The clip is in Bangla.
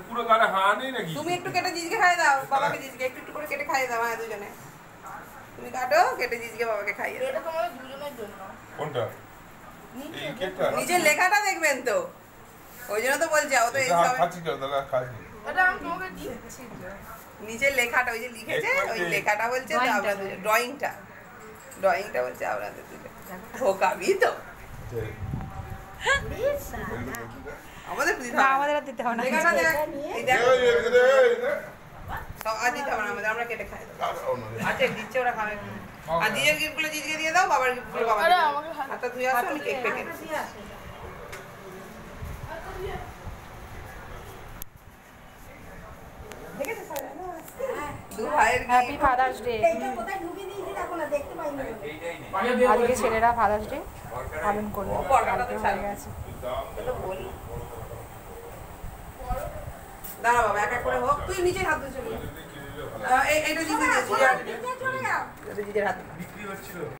পুরো গালে হাঁ নেই নাকি? তুমি একটু কেটে জিজকে খাইয়ে দাও, বাবাকে জিজকে একটু করে কেটে খাইয়ে দাও। হ্যাঁ, দুজনে তুমি কাটো, কেটে জিজকে বাবাকে খাইয়ে দাও। এটা তোমাদের দুজনের জন্য। কোনটা? এই কেকটা? নিচের লেখাটা দেখবেন তো, ওই জন্য তো বলছি। ও তো এই সব খাচ্ছি কেউ তাহলে খাচ্ছি। এটা আমি তোমাকে দিচ্ছি। নিচের লেখাটা ওই যে লিখেছে, ওই লেখাটা বলছে তো আপনাদের ড্রয়িংটা বলছে আপনাদের দুটো ঢোকাবি তো। আমাদের আমাদের আর দিতে হবে না। লেখাটা দেখ, এই দেখো সব আর দিতে হবে না আমাদের, আমরা কেটে খাই দেবো। আচ্ছা দিচ্ছে, ওরা খাবে। আর জিজের গিফটগুলো জিজকে দিয়ে দাও, বাবার গিফটগুলো বাবা। আরে আমাকে হাতটা ধুয়ে আসো, আমি কেক কেটে দিচ্ছি। Happy father's day. আজকে ছেলেরা ফাদার্স ডে পালন করলো, কালকে হয়ে গেছে। দাঁড়া বাবা, এক এক করে হোক। তুই নিচে হাত ধুয়ে চলে যা। এইটা জিজে দিয়েছি, জিজের হাত।